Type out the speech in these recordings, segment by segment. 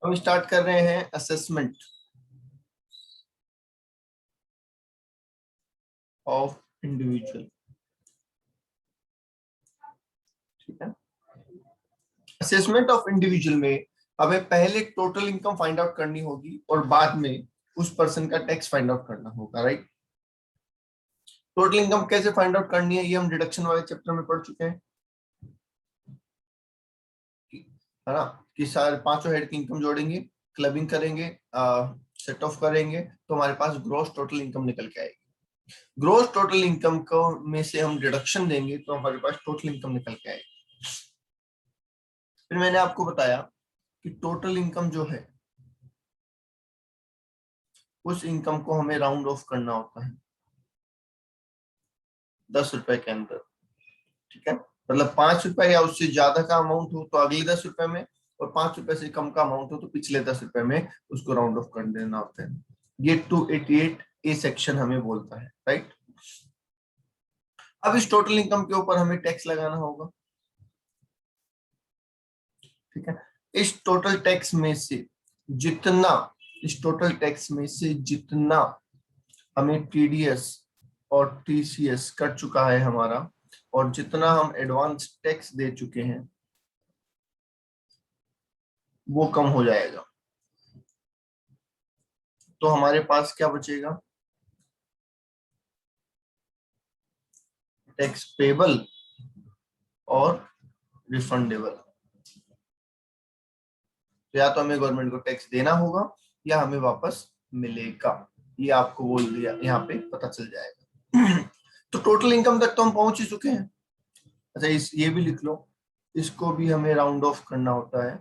हम स्टार्ट कर रहे हैं असेसमेंट ऑफ इंडिविजुअल। ठीक है, असेसमेंट ऑफ इंडिविजुअल में हमें पहले टोटल इनकम फाइंड आउट करनी होगी और बाद में उस पर्सन का टैक्स फाइंड आउट करना होगा, राइट। टोटल इनकम कैसे फाइंड आउट करनी है ये हम डिडक्शन वाले चैप्टर में पढ़ चुके हैं, है ना। कि सारे पांचों हेड की इनकम जोड़ेंगे, क्लबिंग करेंगे, सेट ऑफ करेंगे तो हमारे पास ग्रॉस टोटल इनकम निकल के आएगी। ग्रॉस टोटल इनकम को में से हम डिडक्शन देंगे तो हमारे पास टोटल इनकम निकल के आएगी। फिर मैंने आपको बताया कि टोटल इनकम जो है उस इनकम को हमें राउंड ऑफ करना होता है 10 रुपए के अंदर। ठीक है, मतलब 5 रुपए या उससे ज्यादा का अमाउंट हो तो अगले 10 रुपए में, और 5 रुपए से कम का अमाउंट हो तो पिछले 10 रुपए में उसको राउंड ऑफ कर देना होता है। ये 288 ए सेक्शन हमें बोलता है, राइट। अब इस टोटल इनकम के ऊपर हमें टैक्स लगाना होगा। ठीक है, इस टोटल टैक्स में से जितना इस टोटल टैक्स में से जितना हमें टीडीएस और टीसीएस कट चुका है हमारा, और जितना हम एडवांस टैक्स दे चुके हैं वो कम हो जाएगा। तो हमारे पास क्या बचेगा? टैक्स पेबल और रिफंडेबल। तो या तो हमें गवर्नमेंट को टैक्स देना होगा या हमें वापस मिलेगा, ये आपको बोल दिया, यहाँ पे पता चल जाएगा। तो टोटल इनकम तक तो हम पहुंच ही चुके हैं। अच्छा, ये भी लिख लो, इसको भी हमें राउंड ऑफ करना होता है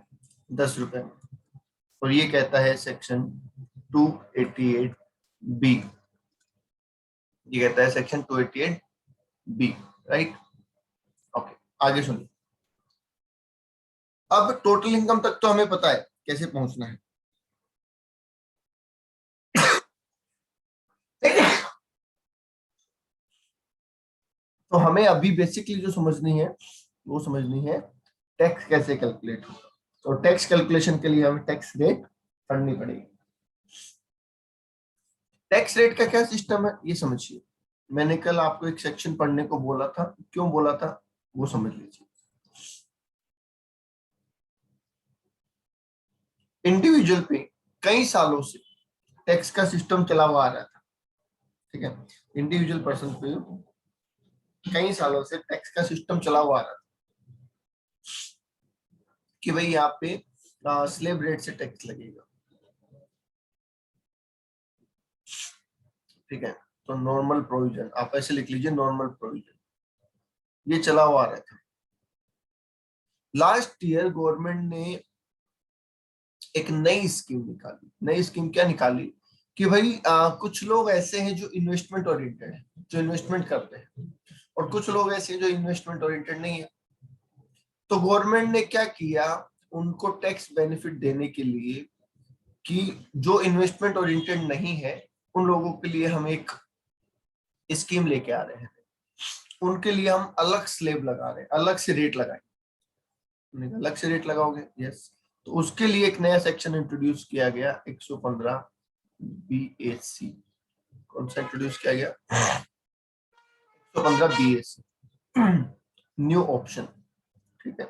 10 रुपए, और ये कहता है सेक्शन 288 बी। ये कहता है सेक्शन 288 बी, राइट। ओके, आगे सुनिए। अब टोटल इनकम तक तो हमें पता है कैसे पहुंचना है। तो हमें अभी बेसिकली जो समझनी है वो समझनी है टैक्स कैसे कैलकुलेट होगा। तो टैक्स कैलकुलेशन के लिए हमें टैक्स रेट पढ़नी पड़ेगी। टैक्स रेट का क्या सिस्टम है ये समझिए। मैंने कल आपको एक सेक्शन पढ़ने को बोला था, क्यों बोला था वो समझ लीजिए। इंडिविजुअल पे कई सालों से टैक्स का सिस्टम चला हुआ आ रहा था। ठीक है, इंडिविजुअल पर्सन पे कई सालों से टैक्स का सिस्टम चला हुआ आ रहा था कि भाई यहाँ पे स्लेब रेट से टैक्स लगेगा। ठीक है, तो नॉर्मल प्रोविजन आप ऐसे लिख लीजिए, नॉर्मल प्रोविजन ये चला हुआ आ रहा था। लास्ट ईयर गवर्नमेंट ने एक नई स्कीम निकाली। नई स्कीम क्या निकाली कि भाई कुछ लोग ऐसे हैं जो इन्वेस्टमेंट ओरिएंटेड है, जो इन्वेस्टमेंट करते हैं, और कुछ लोग ऐसे हैं जो इन्वेस्टमेंट ओरिएंटेड नहीं है। तो गवर्नमेंट ने क्या किया, उनको टैक्स बेनिफिट देने के लिए कि जो इन्वेस्टमेंट ओरिएंटेड नहीं है उन लोगों के लिए हम एक स्कीम लेके आ रहे हैं। उनके लिए हम अलग स्लेब लगा रहे हैं, अलग से रेट लगाएंगे। अलग से रेट लगाओगे, यस। तो उसके लिए एक नया सेक्शन इंट्रोड्यूस किया गया, 115 BAC। कौन सा इंट्रोड्यूस किया गया? 115 BAC, न्यू ऑप्शन। ठीक है,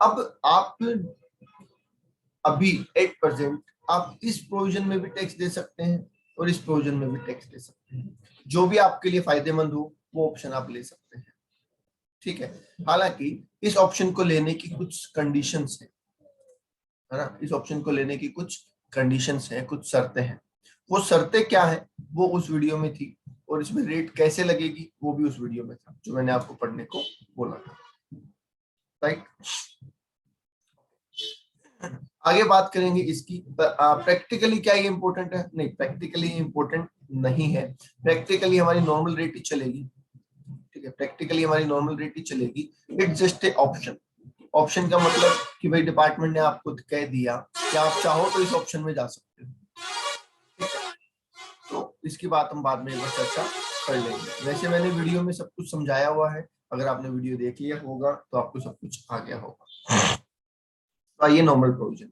अब आप अभी एट प्रेजेंट आप इस प्रोविजन में भी टैक्स दे सकते हैं और इस प्रोविजन में भी टैक्स दे सकते हैं। जो भी आपके लिए फायदेमंद हो वो ऑप्शन आप ले सकते हैं। ठीक है, हालांकि इस ऑप्शन को लेने की कुछ कंडीशंस है ना। इस ऑप्शन को लेने की कुछ कंडीशंस है, कुछ शर्तें हैं। वो शर्तें क्या है वो उस वीडियो में थी, और इसमें रेट कैसे लगेगी वो भी उस वीडियो में था जो मैंने आपको पढ़ने को बोला था, राइट। आगे बात करेंगे इसकी। प्रैक्टिकली क्या ये इंपॉर्टेंट है? नहीं, प्रैक्टिकली इंपॉर्टेंट नहीं है। प्रैक्टिकली हमारी नॉर्मल रेट ही चलेगी। ठीक है, प्रैक्टिकली हमारी नॉर्मल रेट ही चलेगी। It's just A option. Option का मतलब कि भाई डिपार्टमेंट ने आपको कह दिया कि आप चाहो तो इस ऑप्शन में जा सकते हो। तो इसकी बात हम बाद में एक बार चर्चा कर लेंगे। वैसे मैंने वीडियो में सब कुछ समझाया हुआ है, अगर आपने वीडियो देख लिया होगा तो आपको सब कुछ आ गया होगा। तो आइए नॉर्मल प्रोविजन।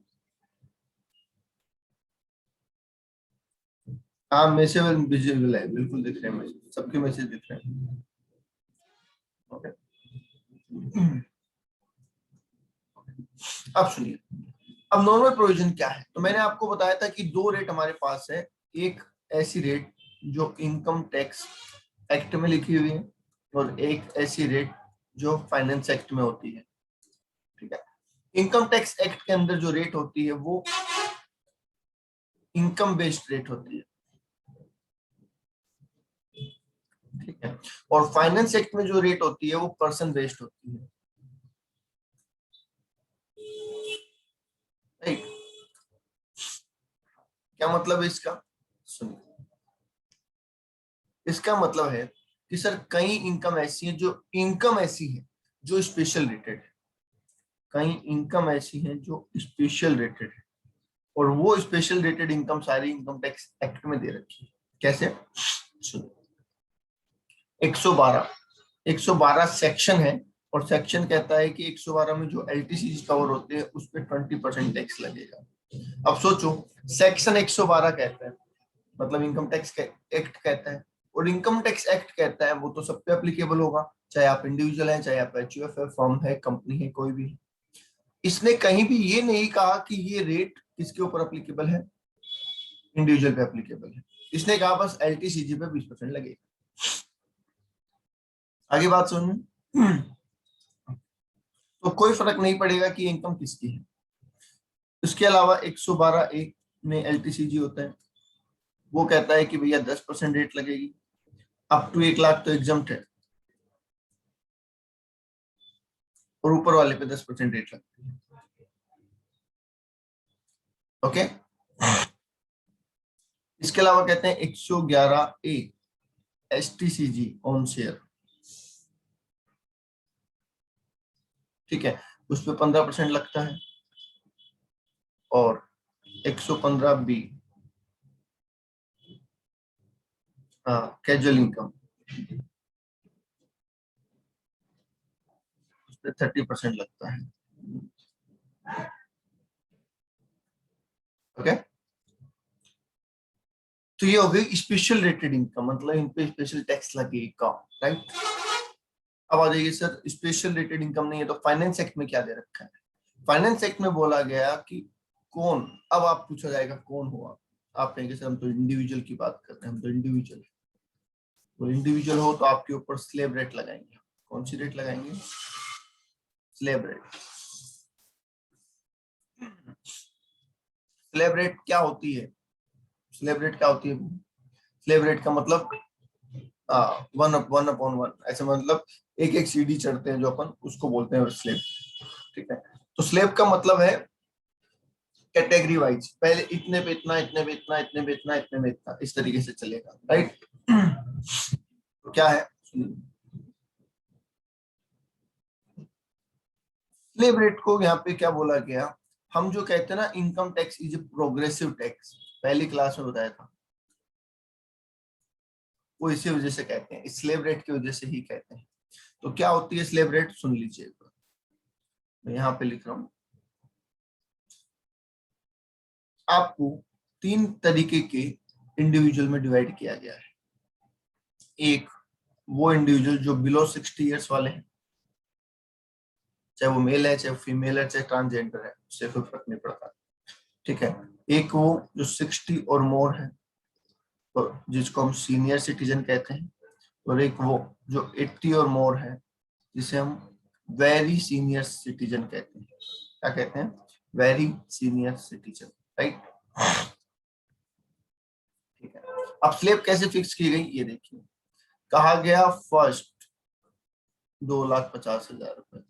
हाँ, मैसेज विजिबल है, बिल्कुल दिख रहे हैं मैसेज, सबके मैसेज दिख रहे हैं। ओके, अब सुनिए, अब नॉर्मल प्रोविजन क्या है। तो मैंने आपको बताया था कि दो रेट हमारे पास है, एक ऐसी रेट जो इनकम टैक्स एक्ट में लिखी हुई है और एक ऐसी रेट जो फाइनेंस एक्ट में होती है। ठीक है, इनकम टैक्स एक्ट के अंदर जो रेट होती है वो इनकम बेस्ड रेट होती है। ठीक है, और फाइनेंस एक्ट में जो रेट होती है वो पर्सन बेस्ड होती है। राइट, क्या मतलब है इसका, सुनिए, इसका मतलब है कि सर कई इनकम ऐसी है जो इनकम ऐसी है जो स्पेशल रेटेड है, कई इनकम ऐसी है जो स्पेशल रेटेड है, और वो स्पेशल रेटेड इनकम सारी इनकम टैक्स एक्ट में दे रखी है। कैसे, सुनिए, 112 112 सेक्शन है, और सेक्शन कहता है कि 112 में जो एलटीसी कवर होते हैं उस पर 20% टैक्स लगेगा। अब सोचो, सेक्शन 112 कहता है, मतलब इनकम टैक्स एक्ट कहता है, और इनकम टैक्स एक्ट कहता है वो तो सब पे एप्लीकेबल होगा, चाहे आप इंडिविजुअल हैं, चाहे आप एचयूएफ है, फर्म है, कंपनी है, कोई भी। इसने कहीं भी ये नहीं कहा कि ये रेट किसके ऊपर एप्लीकेबल है, इंडिविजुअल पे एप्लीकेबल है। इसने कहा बस एलटीसीजी पे 20% लगेगा। आगे बात सुनिए, तो कोई फर्क नहीं पड़ेगा कि इनकम किसकी है। इसके अलावा 112A में एलटीसीजी होता है, वो कहता है कि भैया 10% रेट लगेगी, अप टू 1 लाख तो एग्जम्प्ट है, और ऊपर वाले पे 10% रेट लगती है। ओके, इसके अलावा कहते हैं 111A एसटीसीजी ऑन शेयर। ठीक है, उस पर 15% लगता है, और 115B कैजुअल इनकम, उस पर 30% लगता है। ओके, तो ये हो गई स्पेशल रेटेड इनकम, मतलब इन पे स्पेशल टैक्स लगेगा। राइट, अब आ जाइए सर, स्पेशल रेटेड इनकम नहीं है तो फाइनेंस एक्ट में क्या दे रखा है। फाइनेंस एक्ट में बोला गया कि कौन, अब आप पूछा जाएगा कौन हुआ, आप कहेंगे सर हम तो इंडिविजुअल की बात कर रहे हैं, हम तो इंडिविजुअल, तो इंडिविजुअल हो तो आपके ऊपर स्लेब रेट लगाएंगे। कौन सी रेट लगाएंगे, स्लेब रेट। स्लेब रेट क्या होती है, स्लेब रेट क्या होती है, स्लेब रेट का मतलब 1/1, ऐसे मतलब एक एक सीढ़ी चढ़ते हैं जो अपन, उसको बोलते हैं स्लेब। ठीक है, तो स्लेब का मतलब है कैटेगरी वाइज, पहले इतने पे इतना, इतने पे इतना, इतने पे इतना, इतने पे इतना, इस तरीके से चलेगा। राइट, तो क्या है, स्लेब रेट को यहाँ पे क्या बोला गया, हम जो कहते हैं ना income tax is a progressive tax, पहली क्लास में बताया था, वो इसी वजह से कहते हैं, स्लेब रेट की वजह से ही कहते हैं। तो क्या होती है स्लेब रेट, सुन लीजिए, मैं यहाँ पे लिख रहा हूँ, आपको 3 तरीके के इंडिविजुअल में डिवाइड किया गया है। एक, वो इंडिविजुअल जो बिलो 60 ईयर्स वाले हैं, चाहे वो मेल है, चाहे फीमेल है, चाहे ट्रांसजेंडर है, उससे कोई फर्क नहीं पड़ता। ठीक है, एक वो जो 60 और मोर है, तो जिसको हम सीनियर सिटीजन कहते हैं, और एक वो जो 80 और मोर है, जिसे हम वेरी सीनियर सिटीजन कहते हैं। क्या कहते हैं, वेरी सीनियर सिटीजन। राइट, ठीक है, अब स्लेब कैसे फिक्स की गई ये देखिए, कहा गया फर्स्ट 2,50,000 रुपए,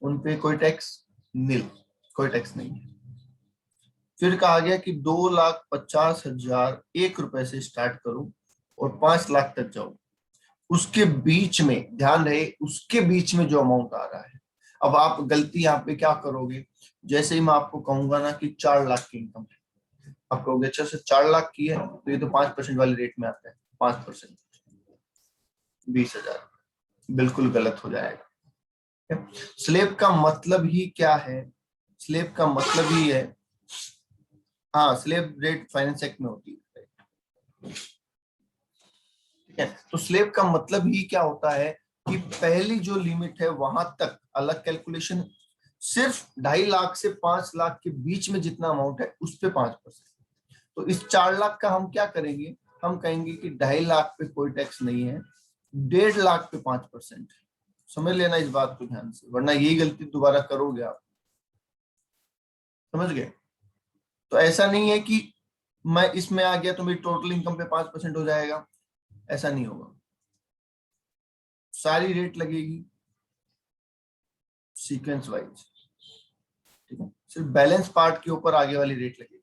उन पे कोई टैक्स नील, कोई टैक्स नहीं है। फिर कहा गया कि 2,50,001 रुपए से स्टार्ट करो और 5 लाख तक जाओ, उसके बीच में ध्यान रहे, उसके बीच में जो अमाउंट आ रहा है। अब आप गलती यहाँ पे क्या करोगे, जैसे ही मैं आपको कहूंगा ना कि 4 लाख की इनकम है, आप कहोगे अच्छा से 4 लाख की है, तो ये तो 5% वाले रेट में आता है, 5%, 20,000, बिल्कुल गलत हो जाएगा। स्लेब का मतलब ही क्या है, स्लेब का मतलब ही है, हाँ स्लेब रेट फाइनेंस एक्ट में होती है। ठीक है, तो स्लेब का मतलब ही क्या होता है कि पहली जो लिमिट है वहां तक अलग कैलकुलेशन, सिर्फ 2.5 लाख से 5 लाख के बीच में जितना अमाउंट है उस पे 5%। तो इस 4 लाख का हम क्या करेंगे, हम कहेंगे कि 2.5 लाख पे कोई टैक्स नहीं है, 1.5 लाख पे 5%। समझ लेना इस बात को ध्यान से, वरना यही गलती दोबारा करोगे आप। समझ गए? तो ऐसा नहीं है कि मैं इसमें आ गया तो मेरी टोटल इनकम पे 5% हो जाएगा, ऐसा नहीं होगा। सारी रेट लगेगी सीक्वेंस वाइज, ठीक है, सिर्फ बैलेंस पार्ट के ऊपर आगे वाली रेट लगेगी।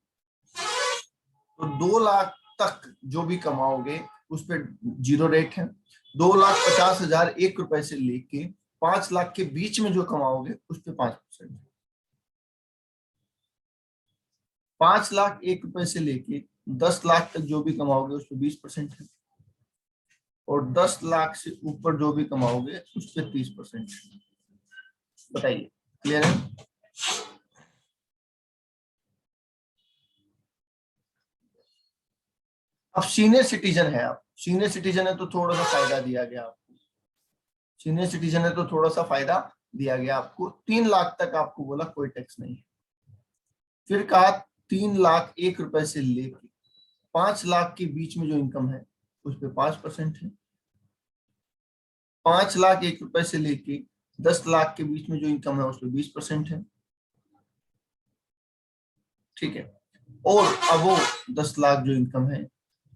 तो 2 लाख तक जो भी कमाओगे उस पर 0 रेट है। 2,50,001 रुपए से लेके 5 लाख के बीच में जो कमाओगे उस पर 5%। 5,01,000 से लेके 10 लाख तक जो भी कमाओगे उस पर 20% है, और 10 लाख से ऊपर जो भी कमाओगे उस पर 30%। बताइए, क्लियर है? अब सीनियर सिटीजन है, आप सीनियर सिटीजन है तो थोड़ा सा फायदा दिया गया आपको, सीनियर सिटीजन है तो थोड़ा सा फायदा दिया गया आपको। 3 लाख तक आपको बोला कोई टैक्स नहीं है। फिर कहा 3,01,000 से लेके 5 लाख के बीच में जो इनकम है उस पर 5% है। 5,01,000 से लेके 10 लाख के बीच में जो इनकम है उस पर 20% है। ठीक है, और अब वो 10 लाख जो इनकम है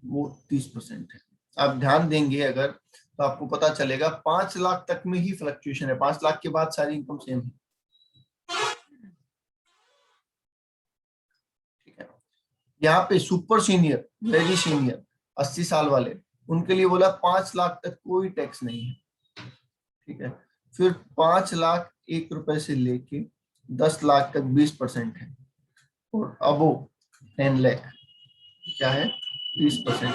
वो 30% है। आप ध्यान देंगे अगर तो आपको पता चलेगा 5 लाख तक में ही फ्लक्चुएशन है, 5 लाख के बाद सारी इनकम सेम है। ठीक है, यहाँ पे सुपर सीनियर, वेरी सीनियर, 80 साल वाले, उनके लिए बोला 5 लाख तक कोई टैक्स नहीं है। ठीक है, फिर 5,01,000 से लेके 10 लाख तक 20% है, और अबो 10 लाख क्या है, 30%।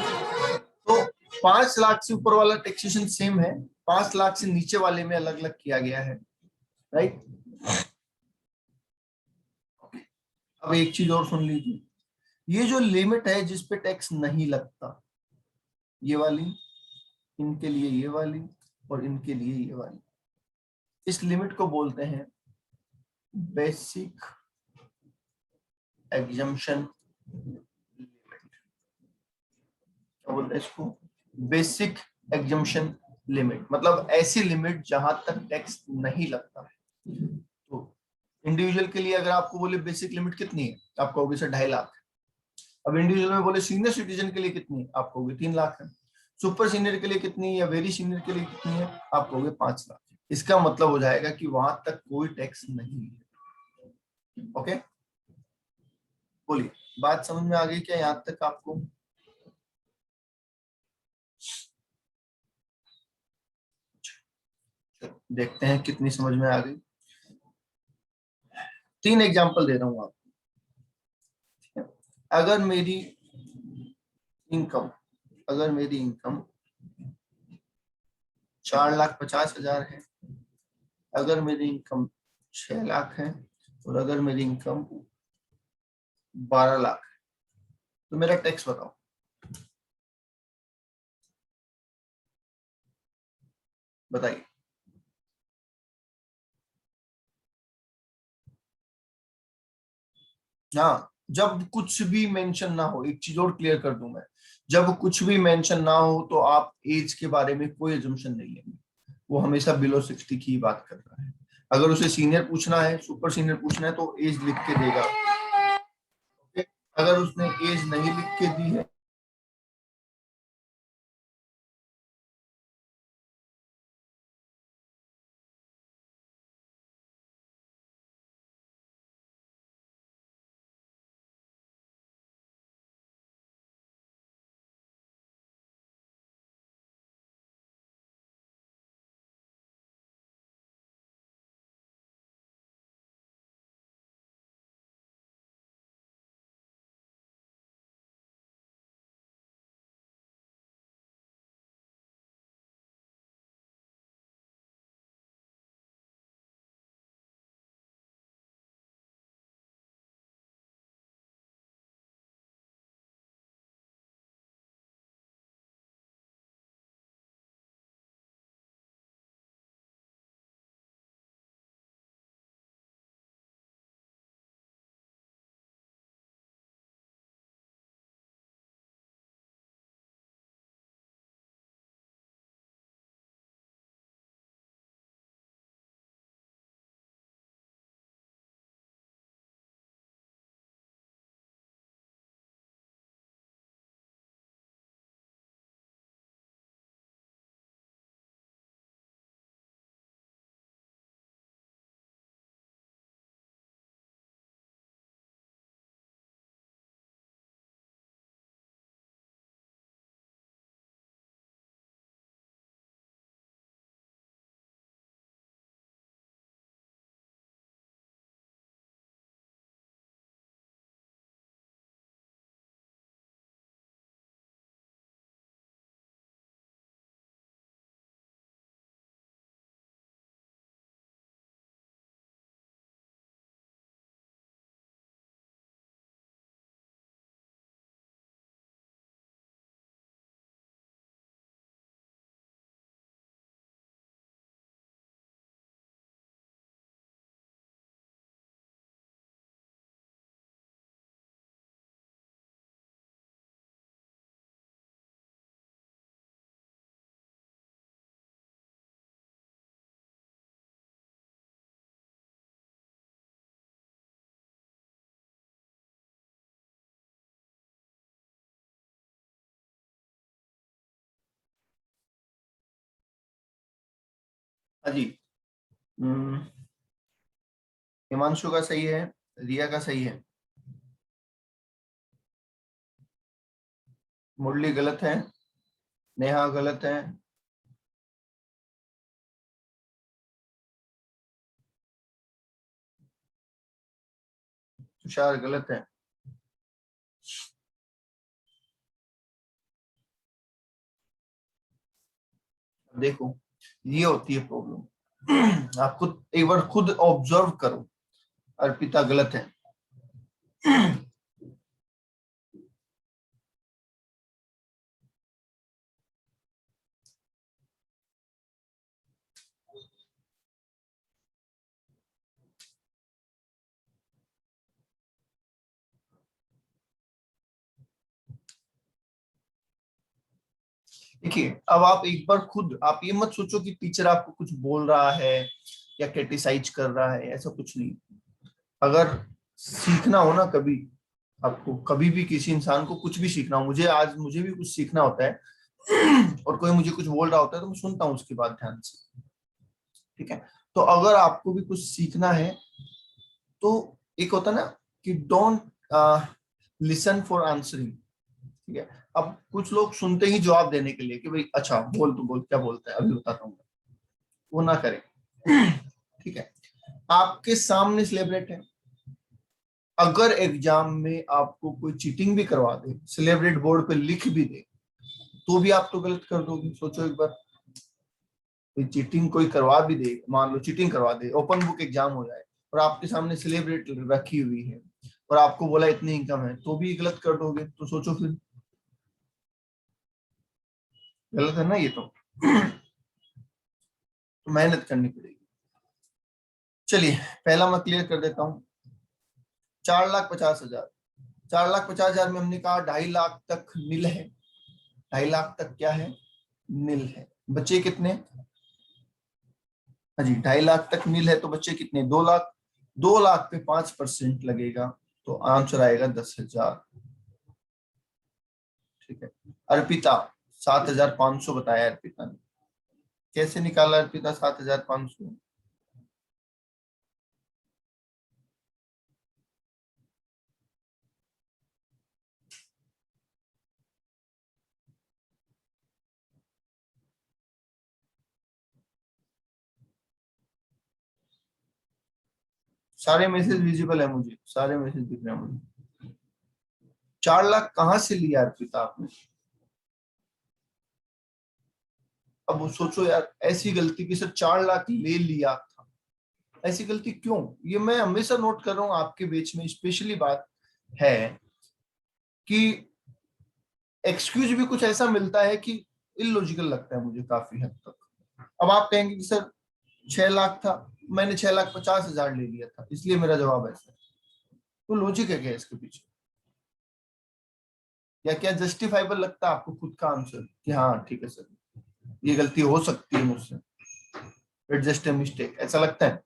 तो 5 लाख से ऊपर वाला टैक्सेशन सेम है, 5 लाख से नीचे वाले में अलग अलग किया गया है, राइट। अब एक चीज और सुन लीजिए, ये जो लिमिट है जिसपे टैक्स नहीं लगता, ये वाली, इनके लिए ये वाली, और इनके लिए ये वाली, इस लिमिट को बोलते हैं बेसिक एग्जम्पशन लिमिट। क्या बोलते हैं इसको, बेसिक एग्जम्पशन लिमिट, मतलब ऐसी लिमिट जहां तक टैक्स नहीं लगता है। तो इंडिविजुअल के लिए अगर आपको बोले बेसिक लिमिट कितनी है, आप कहोगे सर 2.5 लाख। अब इंडिविजुअल में बोले सीनियर सिटीजन के लिए कितनी है, आप कहोगे 3 लाख है। सुपर सीनियर के लिए कितनी है या वेरी सीनियर के लिए कितनी है, आप कहोगे 5 लाख। इसका मतलब हो जाएगा कि वहां तक कोई टैक्स नहीं है। ओके, बोलिए, बात समझ में आ गई क्या यहाँ तक आपको? देखते हैं कितनी समझ में आ गई। 3 एग्जांपल दे रहा हूं आपको। अगर मेरी इनकम, अगर मेरी इनकम 4,50,000 है, अगर मेरी इनकम 6 लाख है, और अगर मेरी इनकम 12 लाख है, तो मेरा टैक्स बताओ। बताइए। हाँ, जब कुछ भी मेंशन ना हो, एक चीज और क्लियर कर दूं मैं, जब कुछ भी मेंशन ना हो तो आप एज के बारे में कोई एजम्पशन नहीं लेंगे। वो हमेशा बिलो 60 की बात कर रहा है। अगर उसे सीनियर पूछना है, सुपर सीनियर पूछना है तो एज लिख के देगा। अगर उसने एज नहीं लिख के दी है हाँ जी। हम्म, हिमांशु का सही है, रिया का सही है, मुरली गलत है, नेहा गलत है, तुषार गलत है। देखो, ये होती है प्रॉब्लम। आप खुद एक बार खुद ऑब्जर्व करो। अर्पिता गलत है। देखिए, अब आप एक बार खुद आप ये मत सोचो कि टीचर आपको कुछ बोल रहा है या क्रिटिसाइज कर रहा है, ऐसा कुछ नहीं। अगर सीखना हो ना, कभी आपको कभी भी किसी इंसान को कुछ भी सीखना हो, मुझे आज मुझे भी कुछ सीखना होता है और कोई मुझे कुछ बोल रहा होता है तो मैं सुनता हूँ उसकी बात ध्यान से। ठीक है। तो अगर आपको भी कुछ सीखना है तो एक होता है ना कि डोंट लिसन फॉर आंसरिंग। ठीक है। अब कुछ लोग सुनते ही जवाब देने के लिए कि भाई अच्छा बोल, तू बोल क्या बोलता है अभी बताता हूँ, वो ना करें। ठीक है। आपके सामने सिलेब्रेट है, अगर एग्जाम में आपको कोई चीटिंग भी करवा दे, सिलेब्रेट बोर्ड पे लिख भी दे, तो भी आप तो गलत कर दोगे। सोचो एक बार, चीटिंग कोई करवा भी दे, मान लो चीटिंग करवा दे, ओपन बुक एग्जाम हो जाए और आपके सामने सिलेब्रेट रखी हुई है और आपको बोला इतनी इनकम है, तो भी गलत कर दोगे। तो सोचो फिर, गलत है ना ये तो। मेहनत करनी पड़ेगी। चलिए, पहला मैं क्लियर कर देता हूँ। 4,50,000, 4,50,000 में हमने कहा 2.5 लाख तक नील है। 2.5 लाख तक क्या है? नील है। बच्चे कितने? हाँ जी, 2.5 लाख तक नील है तो बच्चे कितने? 2 लाख। 2 लाख पे 5% लगेगा तो आंसर आएगा 10,000। ठीक है। अर्पिता 7,500 बताया अर्पिता ने। कैसे निकाला अर्पिता 7,500? सारे मैसेज विजिबल है मुझे, सारे मैसेज दिख रहे हैं मुझे। 4 लाख कहाँ से लिया अर्पिता आपने? अब वो सोचो यार, ऐसी गलती की सर 4 लाख ले लिया था, ऐसी गलती क्यों? ये मैं हमेशा नोट कर रहा हूँ आपके बीच में स्पेशली बात है कि एक्सक्यूज भी कुछ ऐसा मिलता है कि इलॉजिकल लगता है मुझे काफी हद तक। अब आप कहेंगे कि सर 6 लाख था, मैंने 6,50,000 ले लिया था, इसलिए मेरा जवाब ऐसा है। तो लॉजिक है क्या इसके पीछे? या क्या जस्टिफाइबल लगता है आपको खुद का आंसर कि हाँ ठीक है सर, ये गलती हो सकती है मुझसे, इट्स जस्ट अ मिस्टेक, ऐसा लगता है?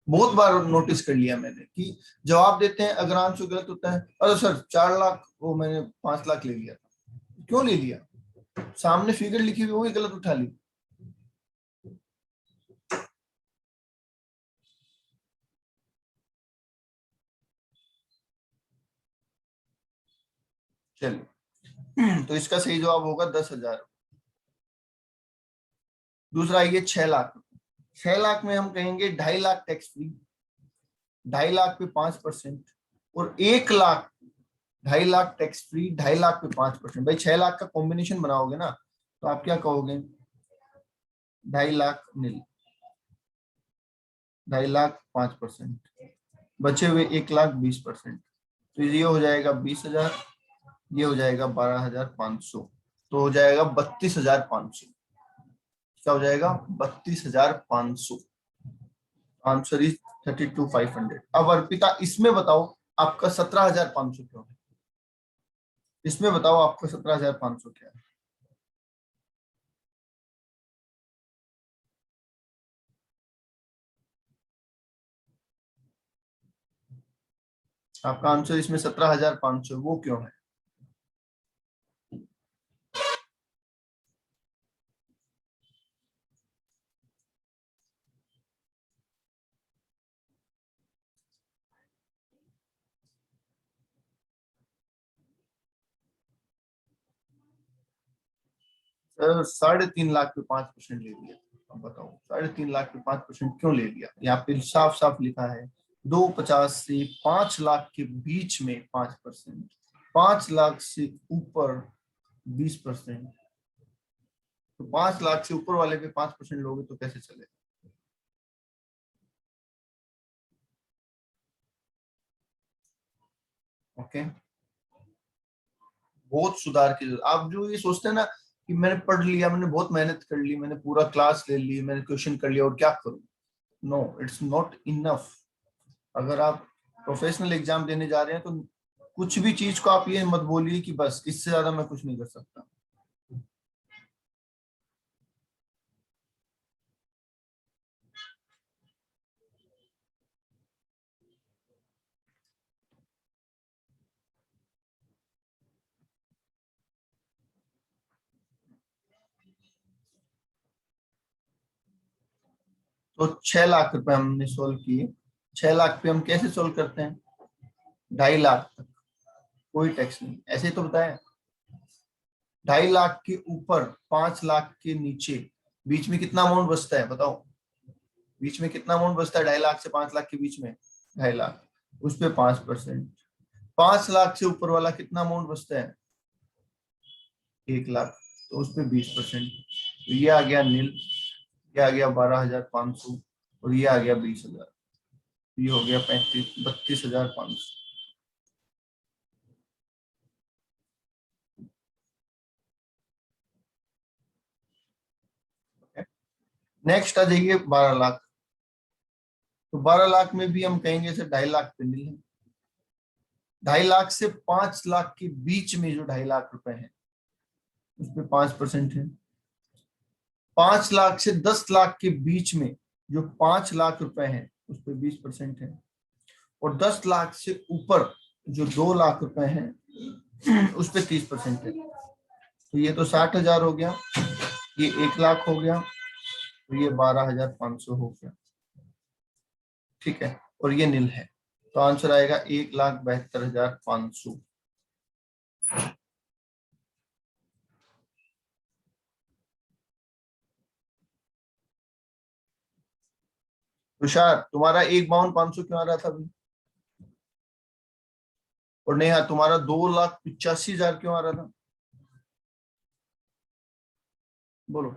बहुत बार नोटिस कर लिया मैंने कि जवाब देते हैं, अगर आंसर गलत होता है, अरे सर 4 लाख, वो मैंने 5 लाख ले लिया था। क्यों ले लिया? सामने फिगर लिखी हुई वही गलत उठा ली। चलिए, तो इसका सही जवाब होगा 10,000। दूसरा आइए 6 लाख। 6 लाख में हम कहेंगे 2.5 लाख टैक्स फ्री, 2.5 लाख पे 5%, और 1 लाख। 2.5 लाख टैक्स फ्री, 2.5 लाख पे 5%। भाई 6 लाख का कॉम्बिनेशन बनाओगे ना, तो आप क्या कहोगे? 2.5 लाख नील, 2.5 लाख 5%, बचे हुए 1,20,000। तो ये हो जाएगा 20,000, ये हो जाएगा 12,500, तो हो जाएगा 32,500। क्या हो जाएगा? 32,500। Answer is 32,500। अब अर्पिता इसमें बताओ आपका 17,500 क्यों है? इसमें बताओ आपका 17,500 क्या है? आपका आंसर इसमें 17,500 वो क्यों है? सर 3.5 लाख पे 5% ले लिया। अब बताओ 3.5 लाख पे 5% क्यों ले लिया? यहाँ पे साफ साफ लिखा है 250 से 5 लाख के बीच में 5%, 5 लाख से ऊपर 20%। तो 5 लाख से ऊपर वाले पे 5% लोगे तो कैसे चले? ओके, बहुत सुधार की जरूरत। आप जो ये सोचते हैं ना कि मैंने पढ़ लिया, मैंने बहुत मेहनत कर ली, मैंने पूरा क्लास ले ली, मैंने क्वेश्चन कर लिया और क्या करूं? No, it's not enough. अगर आप प्रोफेशनल एग्जाम देने जा रहे हैं तो कुछ भी चीज को आप ये मत बोलिए कि बस इससे ज्यादा मैं कुछ नहीं कर सकता। तो 6 लाख रुपए हमने सोल्व किए। 6 लाख पे हम कैसे सोल्व करते हैं? 2.5 लाख तक कोई टैक्स नहीं, ऐसे ही तो बताया। 2.5 लाख के ऊपर, 5 लाख के नीचे, बीच में कितना अमाउंट बचता है बताओ? बीच में कितना अमाउंट बचता है 2.5 लाख से 5 लाख के बीच में? 2.5 लाख, उस पे 5%। 5 लाख से ऊपर वाला कितना अमाउंट बचता है? 1 लाख, तो उस पे 20%। तो ये आ गया नील, ये आ गया 12,500 और ये आ गया 20,000। ये हो गया 32,500। नेक्स्ट आ जाइए 12 लाख। तो 12 लाख में भी हम कहेंगे से 2.5 लाख पे नील है। 2.5 लाख से 5 लाख के बीच में जो 2.5 लाख रुपए है उस पे 5% है। 5 लाख से 10 लाख के बीच में जो 5 लाख रुपए हैं उस पे 20% है। और 10 लाख से ऊपर जो 2 लाख रुपए हैं उस पे 30% है। तो ये तो 60,000 हो गया, ये 1 लाख हो गया, तो ये 12,500 हो गया। ठीक है, और ये नील है। तो आंसर आएगा 1,72,500। तुषार, तुम्हारा 1,52,500 क्यों आ रहा था अभी? और नेहा, तुम्हारा 2,85,000 क्यों आ रहा था? बोलो।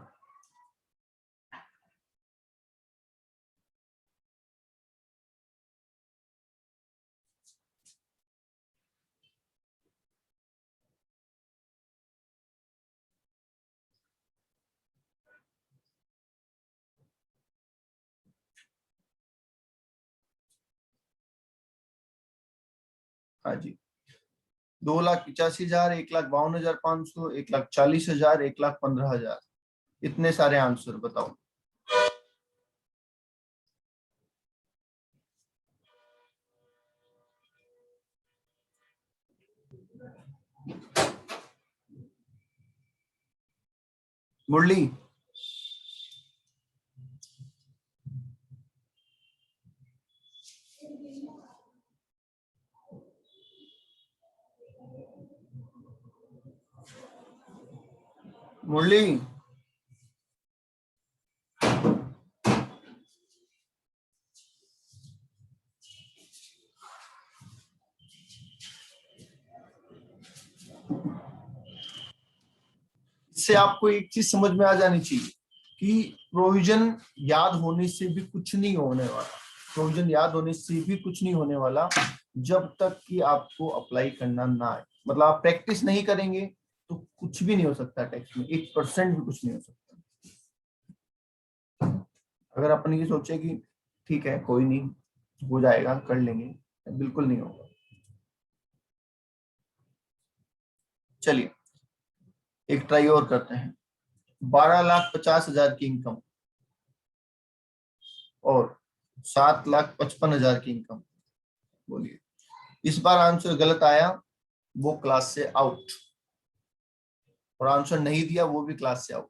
हाँ जी, 2,85,000, 1,52,500, 1,40,000, 1,15,000, इतने सारे आंसर बताओ। मुरली, मुरली, इससे आपको एक चीज समझ में आ जानी चाहिए कि प्रोविजन याद होने से भी कुछ नहीं होने वाला। प्रोविजन याद होने से भी कुछ नहीं होने वाला जब तक कि आपको अप्लाई करना ना आए। मतलब आप प्रैक्टिस नहीं करेंगे तो कुछ भी नहीं हो सकता टैक्स में, 1% भी कुछ नहीं हो सकता। अगर अपन ये सोचे कि ठीक है कोई नहीं, हो जाएगा, कर लेंगे, बिल्कुल नहीं होगा। चलिए एक ट्राई और करते हैं। 12,50,000 की इनकम और 7,55,000 की इनकम। बोलिए, इस बार आंसर गलत आया वो क्लास से आउट, और आंसर नहीं दिया वो भी क्लास से आउट।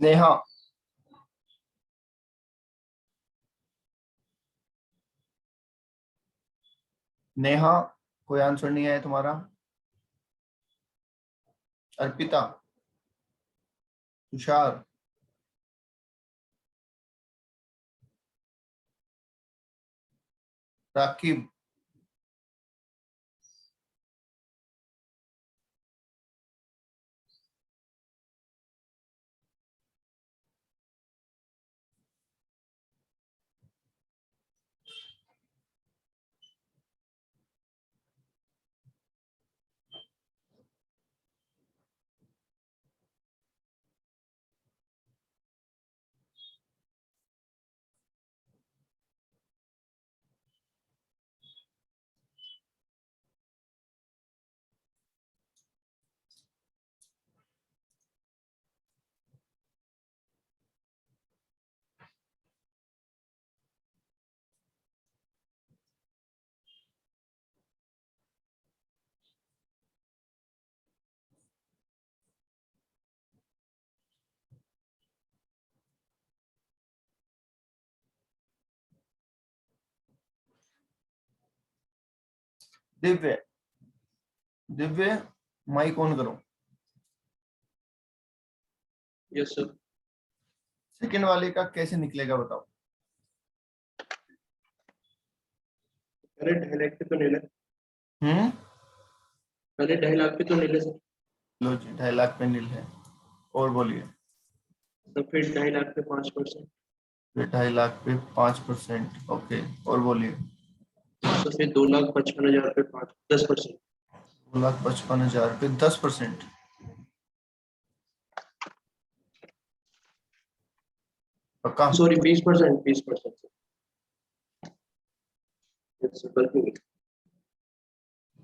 नेहा, नेहा कोई आंसर नहीं आया तुम्हारा? अर्पिता, तुषार, राकिब, दिव्य। दिव्य, माइक ऑन करो। Yes sir. सेकंड वाले का कैसे निकलेगा बताओ? पहले 2.5 लाख पे तो नहीं है। हम्म, पहले 2.5 लाख पे तो नहीं है सर। लो जी, 2.5 लाख पे नील है। और बोलिए। तो फिर 2.5 लाख पे 5%। फिर 2.5 लाख पे 5%। ओके, और बोलिए। तो फिर 2,55,000 पे 10%। 2,55,000 पे 10%। पक्का? सॉरी 20%। 20% सर। यस सर, गलती हुई।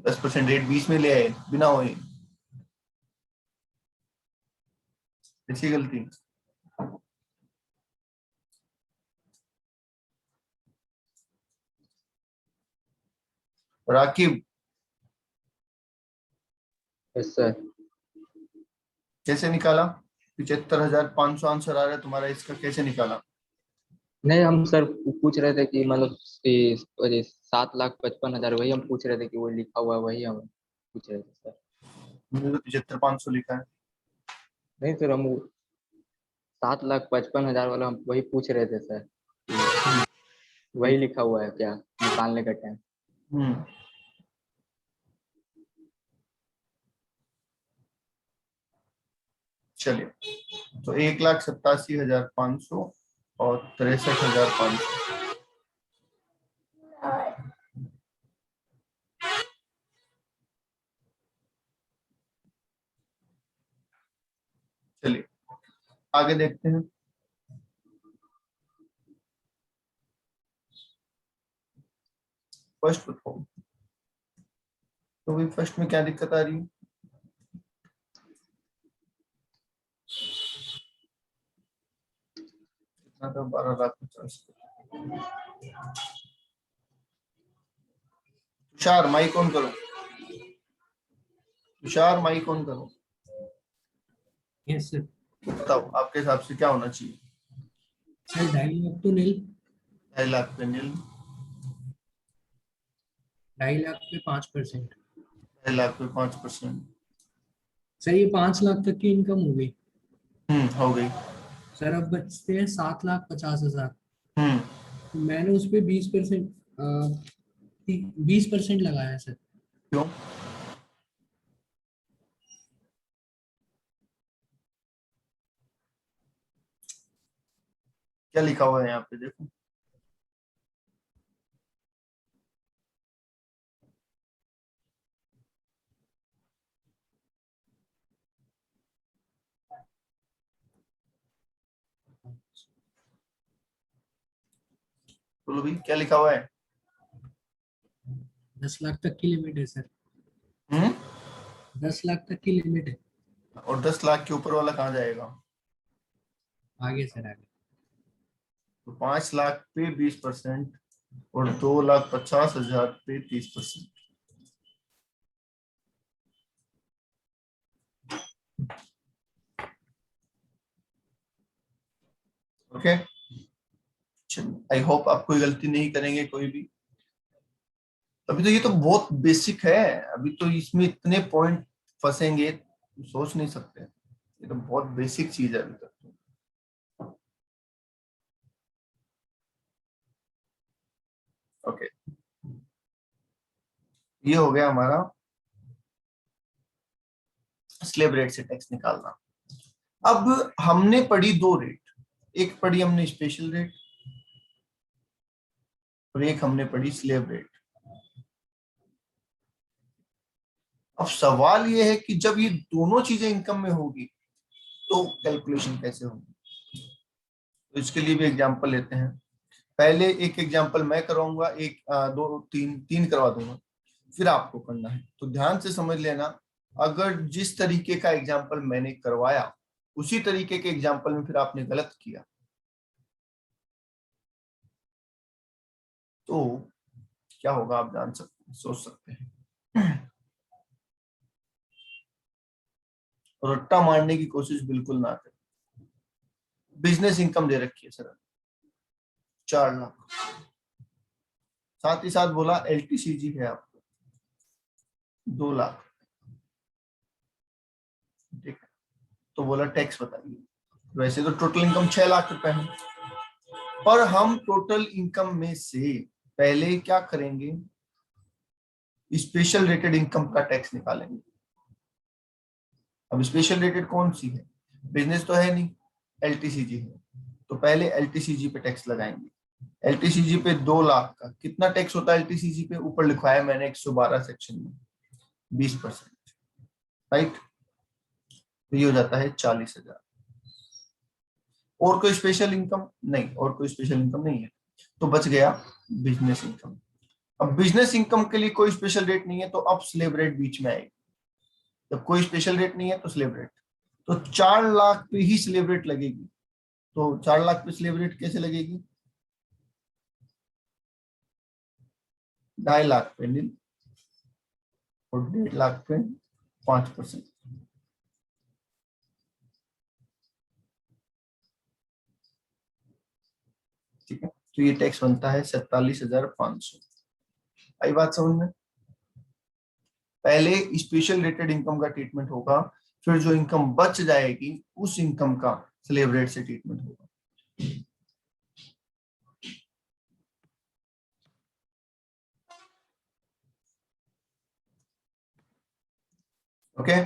10% रेट 20 में ले आए बिना हुई, ऐसी गलती। Raqib, yes sir. कैसे निकाला? 75,500 आंसर आ रहा है तुम्हारा, इसका कैसे निकाला? नहीं, हम सर पूछ रहे थे कि मतलब 7,55,000 वही हम पूछ रहे थे कि वो लिखा हुआ है वही हम पूछ रहे थे सर। मैंने तो 75,500 लिखा है। नहीं सर, हम 7,55,000 वाला हम वही पूछ रहे थे सर। वही लिखा हुआ है क्या निकालने का टाइम? हम्म, चलिए, तो 1,87,500 और 63,500। चलिए आगे देखते हैं। फर्स्ट बताओ, तो भाई फर्स्ट में क्या दिक्कत आ रही है? था 12,50,000। तुषार माइक ऑन करो, तुषार माइक ऑन करो। Yes sir. बताओ आपके हिसाब से क्या होना चाहिए? सर 2.5 लाख तो नील, 2.5 लाख पे नील, 2.5 लाख पे 5%। 2.5 लाख पे 5%। सर ये 5 लाख तक की इनकम हो गई। हो गई। सर अब बचते हैं 7,50,000। हम्म मैंने उस पे 20% लगाया है सर। क्यों? क्या लिखा हुआ है यहाँ पे देखो। बोलो भाई क्या लिखा हुआ है? 10 लाख तक की लिमिट है सर। हम्म 10 लाख तक की लिमिट है। और 10 लाख के ऊपर वाला कहाँ जाएगा? आगे सर आगे। तो 5 लाख पे 20% और 2,50,000 पे 30%। ओके, आई होप आप कोई गलती नहीं करेंगे कोई भी। अभी तो ये तो बहुत बेसिक है, अभी तो इसमें इतने पॉइंट फंसेंगे सोच नहीं सकते। ये तो बहुत बेसिक चीज है अभी तक तो। ओके, ये हो गया हमारा स्लेब रेट से टैक्स निकालना। अब हमने पढ़ी दो रेट, एक पढ़ी हमने स्पेशल रेट और एक हमने पढ़ी स्लेब रेट। अब सवाल ये है कि जब ये दोनों चीजें इनकम में होगी तो कैलकुलेशन कैसे होगी? तो इसके लिए भी एग्जांपल लेते हैं। पहले एक एग्जांपल मैं कराऊंगा, एक दो तीन करवा दूंगा, फिर आपको करना है। तो ध्यान से समझ लेना, अगर जिस तरीके का एग्जांपल मैंने करवाया उसी तरीके के एग्जांपल में फिर आपने गलत किया तो क्या होगा आप जान सकते हैं, सोच सकते हैं। रट्टा मारने की कोशिश बिल्कुल ना करें। बिजनेस इनकम दे रखी है सर 4 लाख, साथ ही साथ बोला एलटीसीजी है आपको 2 लाख, ठीक है? तो बोला टैक्स बताइए। वैसे तो टोटल इनकम 6 लाख रुपए है, पर हम टोटल इनकम में से पहले क्या करेंगे, स्पेशल रेटेड इनकम का टैक्स निकालेंगे। अब स्पेशल रेटेड कौन सी है? बिजनेस तो है नहीं, एलटीसीजी है, तो पहले एलटीसीजी पे टैक्स लगाएंगे। एलटीसीजी पे 2 लाख का कितना टैक्स होता है? एलटीसीजी पे ऊपर लिखवाया मैंने 112 सेक्शन में 20%, राइट? तो ये हो जाता है 40,000। और कोई स्पेशल इनकम नहीं, और कोई स्पेशल इनकम नहीं है, तो बच गया बिजनेस इनकम। अब बिजनेस इनकम के लिए कोई स्पेशल रेट नहीं है, तो अब स्लेब रेट बीच में आएगी। जब कोई स्पेशल रेट नहीं है तो स्लेब रेट, तो 4 लाख पे ही स्लेब रेट लगेगी। तो 4 लाख पे स्लेब रेट कैसे लगेगी? 2.5 लाख पे नील और 1.5 लाख पे 5%। ठीक है, तो ये टैक्स बनता है 47,500। आई बात समझ में? पहले स्पेशल रेटेड इनकम का ट्रीटमेंट होगा, फिर जो इनकम बच जाएगी उस इनकम का स्लेब रेट से ट्रीटमेंट होगा। ओके,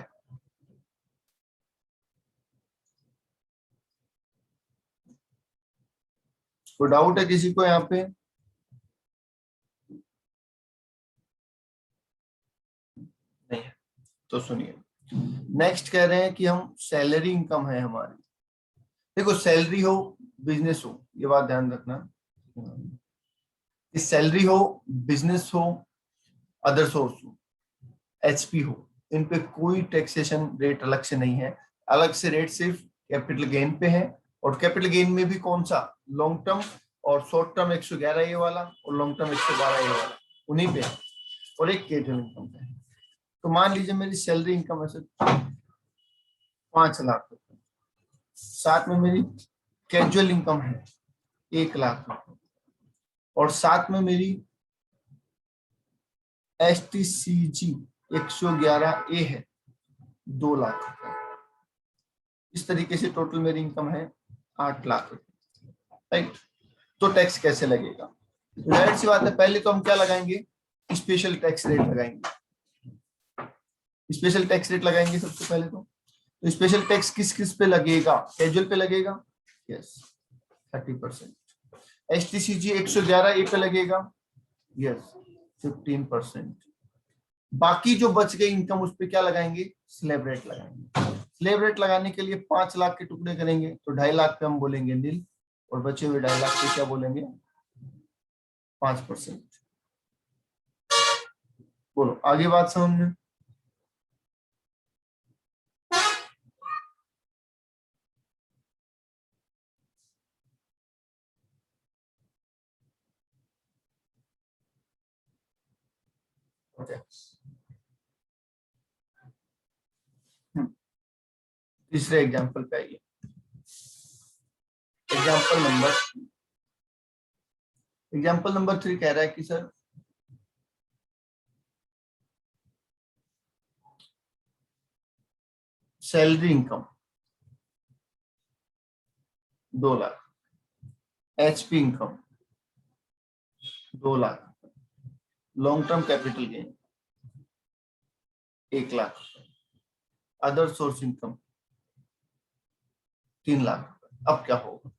कोई डाउट है किसी को यहाँ पे? नहीं है तो सुनिए, नेक्स्ट कह रहे हैं कि हम सैलरी इनकम है हमारी। देखो सैलरी हो बिजनेस हो, ये बात ध्यान रखना, कि सैलरी हो बिजनेस हो अदर सोर्स हो एचपी हो, इन पे कोई टैक्सेशन रेट अलग से नहीं है। अलग से रेट सिर्फ कैपिटल गेन पे है, और कैपिटल गेन में भी कौन सा? लॉन्ग टर्म और शॉर्ट टर्म 111 ये वाला और लॉन्ग टर्म 112 ये वाला, उन्हीं पे, और एक कैजुअल इनकम पे। तो मान लीजिए मेरी सैलरी इनकम है सर 5 लाख रुपए, साथ में मेरी कैजुअल इनकम है 1 लाख रुपए, और साथ में मेरी STCG 111A है 2 लाख रुपए। इस तरीके से टोटल मेरी इनकम है 8 लाख रुपए, राइट। तो टैक्स कैसे लगेगा? जाहिर सी बात है, पहले तो हम क्या लगाएंगे, स्पेशल टैक्स रेट लगाएंगे। स्पेशल टैक्स रेट लगाएंगे सबसे पहले तो स्पेशल टैक्स किस किस पे लगेगा? कैजुअल पे लगेगा, यस 30%। STCG 111A पे लगेगा, यस 15%। बाकी जो बच गई इनकम उस पे क्या लगाएंगे? स्लैब रेट लगाएंगे। स्लैब रेट लगाने के लिए 5 लाख के टुकड़े करेंगे तो 2.5 लाख पे हम बोलेंगे नील, और बचे हुए 2.5 लाख पे क्या बोलेंगे? 5%। बोलो आगे बात समझ में? ओके, तीसरे एग्जांपल पे आइए। एग्जांपल नंबर 3 कह रहा है कि sir salary income 2 lakh, HP income 2 lakh, long term capital gain 1 lakh, other source income 3 lakh. अब क्या होगा?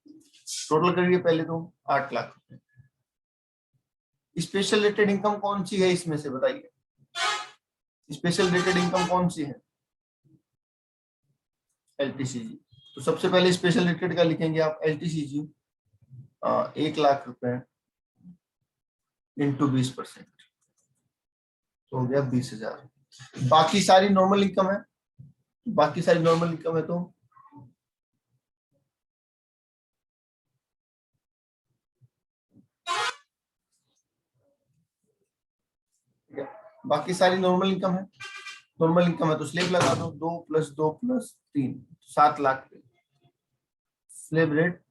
टोटल करिए पहले तो 8 लाख रुपए। स्पेशल रेटेड इनकम कौन सी है इसमें से बताइए? स्पेशल रेटेड इनकम कौन सी है? LTCG। तो सबसे पहले स्पेशल रेटेड का लिखेंगे आप LTCG 1 लाख रुपए इंटू 20%, तो हो गया 20,000। बाकी सारी नॉर्मल इनकम है, बाकी सारी नॉर्मल इनकम है तो बाकी सारी नॉर्मल इनकम है। नॉर्मल इनकम है तो स्लेब लगा दो, 2 + 2 + 3 7 लाख पे स्लेब रेट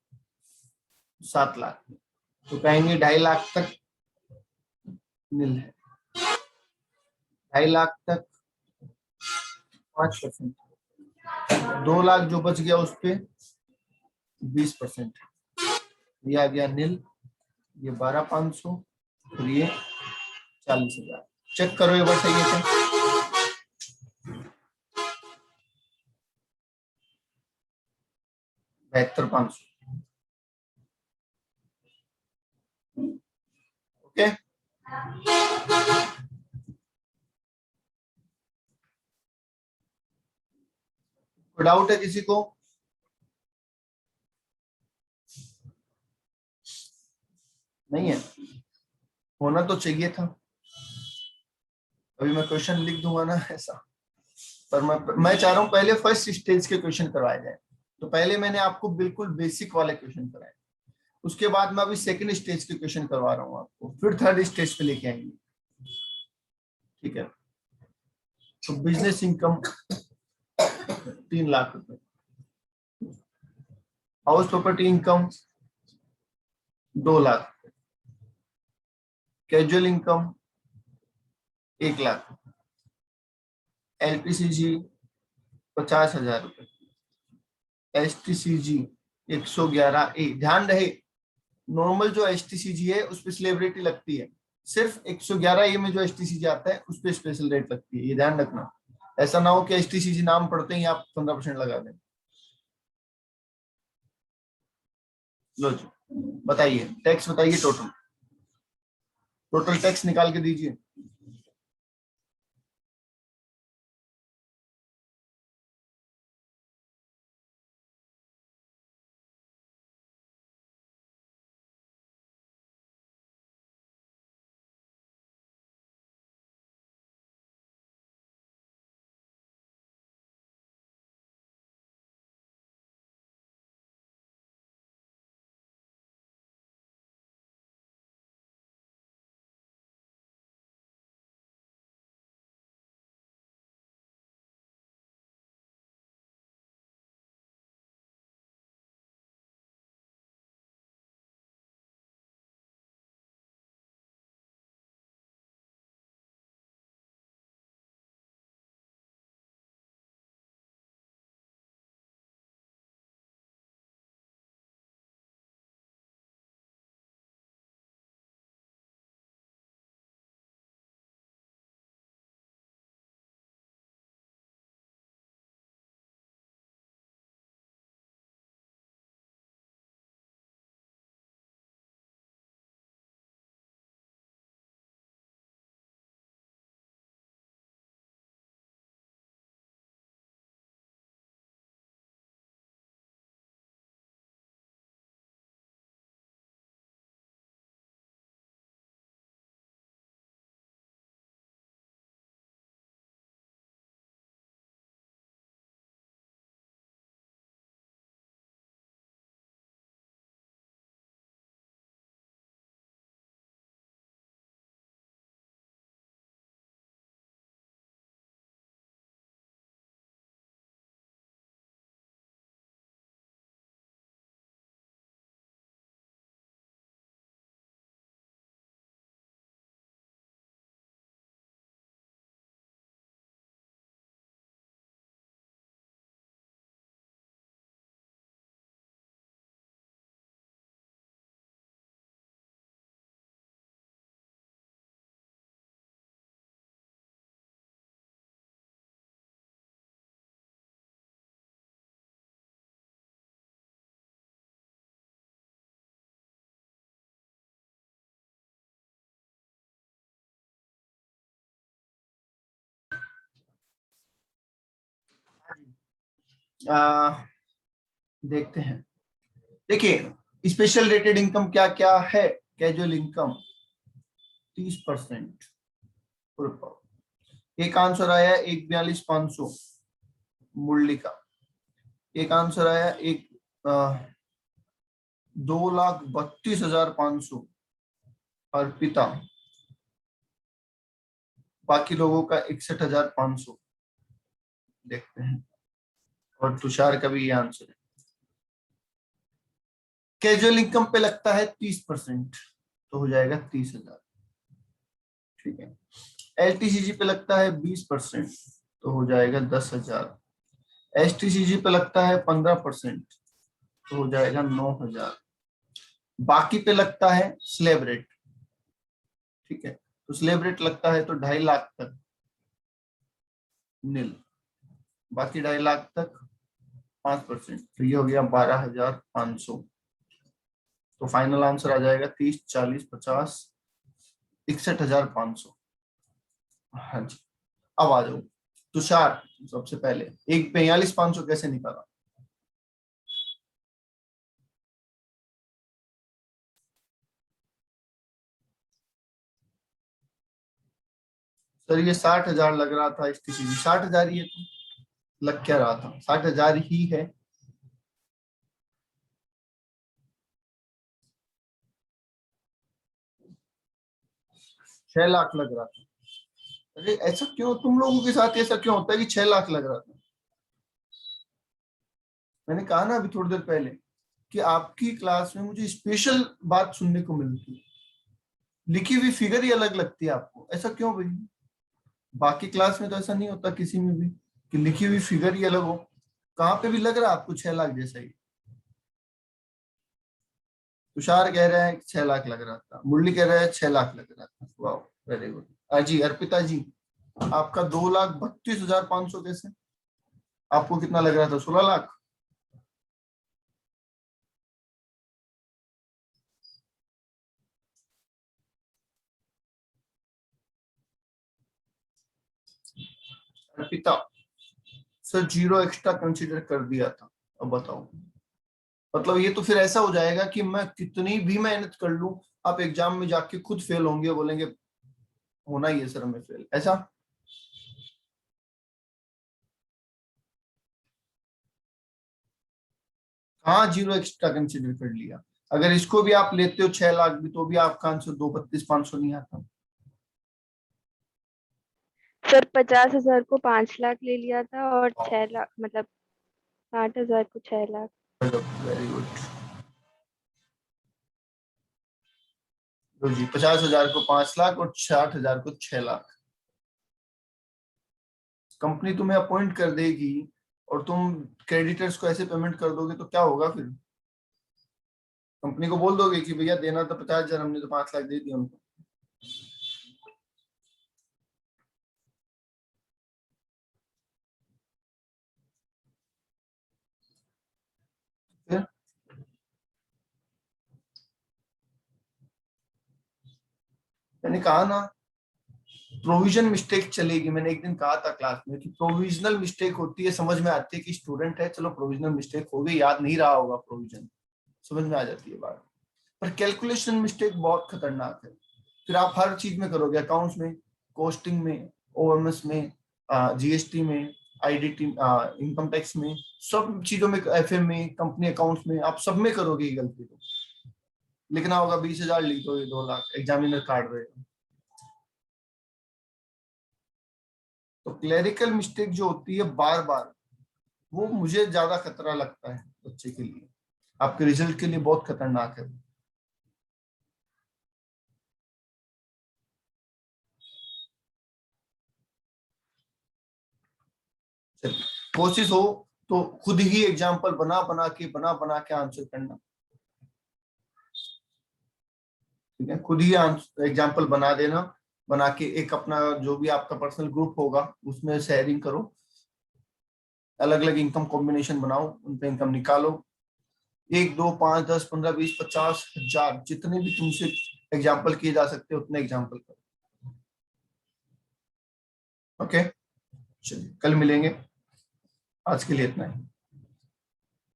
7 लाख पे, तो कहेंगे 2.5 लाख तक नील है, 2.5 लाख तक 5%, 2 लाख जो बच गया उस पे 20%, ये आ गया नील, ये 12,500 और ये 40,000। चेक करो ये बार सही है क्या? 72,500। ओके, कोई डाउट है किसी को? नहीं है? होना तो चाहिए था। अभी मैं क्वेश्चन लिख दूंगा ना ऐसा, पर मैं चाह रहा हूं पहले फर्स्ट स्टेज के क्वेश्चन करवाए जाए। तो पहले मैंने आपको बिल्कुल बेसिक वाले क्वेश्चन कराए, उसके बाद मैं अभी सेकंड स्टेज के क्वेश्चन करवा रहा हूँ आपको, फिर थर्ड स्टेज पे लेके आएंगे। ठीक है, तो बिजनेस इनकम 3 लाख रुपए, house property income 2 lakh, casual income 1 lakh, LTCG 50,000 रुपए, STCG 111A। ध्यान रहे नॉर्मल जो STCG है उस पर स्लैब रेट ही लगती है, सिर्फ 111A में जो STCG आता है उस पर स्पेशल रेट लगती है, ये ध्यान रखना। ऐसा ना हो कि STCG नाम पढ़ते ही आप 15% लगा दें। लो जी, बताइए टैक्स, बताइए टोटल, टोटल टैक्स निकाल के दीजिए। देखते हैं। देखिए स्पेशल रेटेड इनकम क्या क्या है। Casual income 30%। एक आंसर आया 1,42,500 मुरली का। एक आंसर आया 2,32,500 अर्पिता। बाकी लोगों का 61,500। देखते हैं। और तुषार का भी ये आंसर है। कैजुअल इनकम पे लगता है 30%, तो हो जाएगा 30,000। ठीक है। एलटीसीजी पे लगता है 20%, तो हो जाएगा 10,000। एसटीसीजी पे लगता है 15%, तो हो जाएगा 9,000। बाकी पे लगता है स्लैब रेट। ठीक है, तो स्लैब रेट लगता है तो 2.5 लाख तक नील। बाकी 2.5 लाख तक 5%, तो ये हो गया 12,500। तो फाइनल आंसर आ जाएगा 30, 40, 50, 61,500। हाँ जी। अब आ जाओ तुषार। सबसे पहले 1,42,500 कैसे निकाला? सर ये 60,000 लग रहा था। स्थिति 60,000 ही है, तो लग क्या रहा था? 60,000 ही है। छह लाख लग रहा था। अरे ऐसा क्यों? तुम लोगों के साथ ऐसा क्यों होता है कि 6 लाख लग रहा था? मैंने कहा ना अभी थोड़ी देर पहले कि आपकी क्लास में मुझे स्पेशल बात सुनने को मिलती है। लिखी हुई फिगर ही अलग लगती है आपको, ऐसा क्यों भाई? बाकी क्लास में तो ऐसा नहीं होता किसी में भी कि लिखी हुई फिगर ही अलग हो। कहाँ पे भी लग रहा है आपको 6 लाख जैसा ही? तुषार कह रहा है 6 लाख लग रहा था, मुरली कह रहा है 6 लाख लग रहा था। वाह, वेरी गुड। जी अर्पिता जी, आपका 2,32,500 कैसे? आपको कितना लग रहा था? 16 lakh. Arpita sir 0 extra consider कर दिया था। अब बताओ, मतलब ये तो फिर ऐसा हो जाएगा कि मैं कितनी भी मेहनत कर लूं, आप एग्जाम में जाके खुद फेल होंगे, बोलेंगे होना ही है सर हमें फेल, ऐसा? हाँ 0 एक्स्ट्रा कंसीडर कर लिया। अगर इसको भी आप लेते हो 6 लाख भी, तो भी आपका आंसर 2,32,500 नहीं आता। सर 50,000 को 5 लाख ले लिया था और 6 लाख मतलब 60,000 को 6 लाख। Very good. तो जी 50,000 को 5 लाख और 60,000 को 6 लाख। कंपनी तुम्हें अपॉइंट कर देगी और तुम क्रेडिटर्स को ऐसे पेमेंट कर दोगे तो क्या होगा फिर? कंपनी को बोल दोगे कि भैया देना तो 50,000, हमने तो 5 लाख दे दिया उनको। फिर मैंने कहा ना प्रोविजन मिस्टेक चलेगी। मैंने एक दिन कहा था क्लास में कि प्रोविजनल मिस्टेक होती है, समझ में आती है कि स्टूडेंट है, चलो प्रोविजनल मिस्टेक हो गई, याद नहीं रहा होगा प्रोविजन, समझ में आ जाती है बात। पर कैलकुलेशन मिस्टेक बहुत खतरनाक है। फिर आप हर चीज में करोगे, अकाउंट्स में, कॉस्टिंग में, ओएमएस में, जीएसटी में, आईडीटी, इनकम टैक्स में, सब चीजों में, एफएम में, कंपनी अकाउंट्स में, आप सब में करोगे ये गलती। तो लिखना होगा 20,000, लिख दोगे 2 लाख, एग्जामिनर काट देगा। तो क्लेरिकल मिस्टेक जो होती है बार बार, वो मुझे ज्यादा खतरा लगता है बच्चे के लिए, आपके रिजल्ट के लिए बहुत खतरनाक है। चलिए, कोशिश हो तो खुद ही एग्जाम्पल बना के आंसर करना। ठीक है, खुद ही एग्जाम्पल बना देना, बना के एक अपना जो भी आपका पर्सनल ग्रुप होगा उसमें शेयरिंग करो, अलग अलग इनकम कॉम्बिनेशन बनाओ, उन पे इनकम निकालो। 1, 2, 5, 10, 15, 20, 50,000 जितने भी तुमसे एग्जाम्पल किए जा सकते हैं उतने एग्जाम्पल करो। ओके, चलिए कल मिलेंगे। आज के लिए इतना ही।